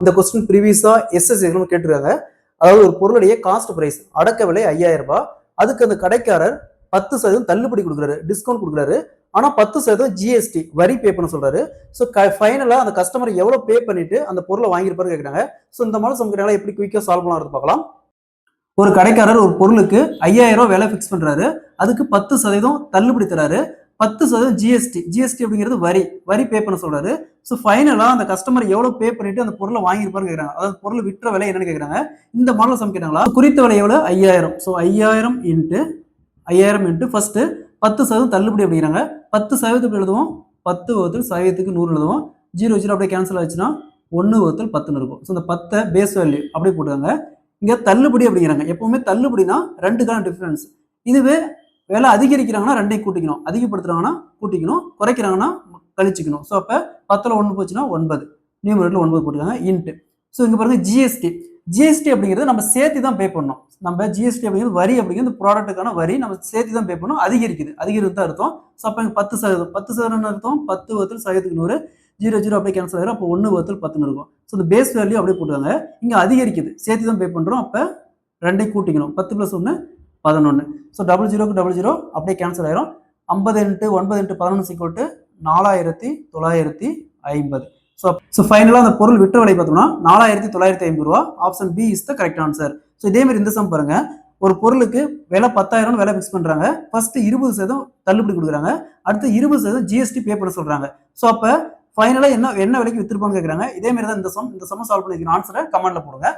இந்த question ப்ரீவியஸா SS கேட்டிருக்காங்க. அதாவது ஒரு பொருளுடைய காஸ்ட் பிரைஸ் அடக்க விலை 5000 ரூபாய். அதுக்கு அந்த கடைக்காரர் 10% தள்ளுபடி கொடுக்குறாரு, டிஸ்கவுண்ட் கொடுக்குறாரு. ஆனா 10% ஜிஎஸ்டி வரி பே பண்ண சொல்றாரு. ஸோ ஃபைனலா அந்த கஸ்டமர் எவ்வளவு பே பண்ணிட்டு அந்த பொருளை வாங்கியிருப்பாரு கேட்குறாங்க. ஸோ இந்த மாதிரி சம்முக்கு எப்படி குயிக்கா சால்வ் பண்ணலாம் பார்க்கலாம். ஒரு கடைக்காரர் ஒரு பொருளுக்கு 5000 ரூபாய் விலை பிக்ஸ் பண்றாரு. அதுக்கு 10% தள்ளுபடி தராரு. 10% ஜிஎஸ்டி அப்படிங்கிறது வரி பே பண்ண சொல்றாரு. ஸோ ஃபைனலா அந்த கஸ்டமர் எவ்வளவு பே பண்ணிட்டு அந்த பொருளை வாங்கியிருப்பாருன்னு கேட்கறாங்க. அதாவது பொருள் விற்ற விலை என்னன்னு கேட்கறாங்க. இந்த மாடல் சம் கேட்டாங்களா? குறித்த விலை எவ்வளவு? 5000. ஸோ 5000 இன்ட்டு ஃபர்ஸ்ட் 10% தள்ளுபடி அப்படிங்கிறாங்க. 10% எழுதுவோம், 10 வகுத்தல் 100 எழுதுவோம். 0 அப்படியே கேன்சல் ஆச்சுன்னா 1 வகுத்தல் 10 இருக்கும். ஸோ இந்த 10 பேஸ் வேல்யூ அப்படியே போட்டுக்காங்க. இங்க தள்ளுபடி அப்படிங்கிறாங்க. எப்பவுமே தள்ளுபடினா ரெண்டுக்கான டிஃபரன்ஸ். இதுவே விலை அதிகரிக்கிறாங்கன்னா ரெண்டையும் கூட்டிக்கணும், அதிகப்படுத்துறாங்கன்னா கூட்டிக்கணும், குறைக்கிறாங்கன்னா கழிச்சுக்கணும். ஸோ அப்போ 10ல் 1 போச்சுன்னா 9, நியூமரேட்டர்ல 9 போட்டுக்காங்க இன்ட்டு. ஸோ இங்க பாருங்க ஜிஎஸ்டி அப்படிங்கிறது நம்ம சேர்த்து தான் பே பண்ணணும். நம்ம ஜிஎஸ்டி அப்படிங்கிறது வரி அப்படிங்கிறது ப்ராடக்ட்டுக்கான வரி, நம்ம சேர்த்து தான் பே பண்ணணும். அதிகரிக்கிறது தான் அர்த்தம். ஸோ அப்போ 10% அர்த்தம் 10 வகுத்தல் 100, 0 அப்படியே கேன்சல் ஆயிரும். அப்போ 1 வகுத்தல் 10 இருக்கும். ஸோ இந்த பேஸ் வேல்யூ அப்படியே போட்டுவாங்க. இங்க அதிகரிக்குது, சேர்த்து தான் பே பண்றோம். அப்போ ரெண்டையும் கூட்டிக்கணும். 10 + 1 11. ஸோ 00 அப்படியே கேன்சல் ஆயிரும். 50 × 9 × 11 4950. ஸோ ஃபைனலாக அந்த பொருள் விற்ற விலை பார்த்தோம்னா 4950 ரூபா. Option B is the correct answer. So இதே மாதிரி இந்த சம் பாருங்க. ஒரு பொருளுக்கு விலை 10,000 விலை பிக்ஸ் பண்றாங்க. ஃபர்ஸ்ட் 20% தள்ளுபடி கொடுக்குறாங்க. அடுத்து 20% ஜிஎஸ்டி பே பண்ண சொல்றாங்க. ஸோ அப்போ ஃபைனலாக என்ன விலைக்கு வித்திருப்பான்னு கேட்குறாங்க. இதே மாதிரி தான் இந்த சம் சால்வ் பண்ணிக்கிற ஆன்சரை கமெண்ட்ல போடுங்க.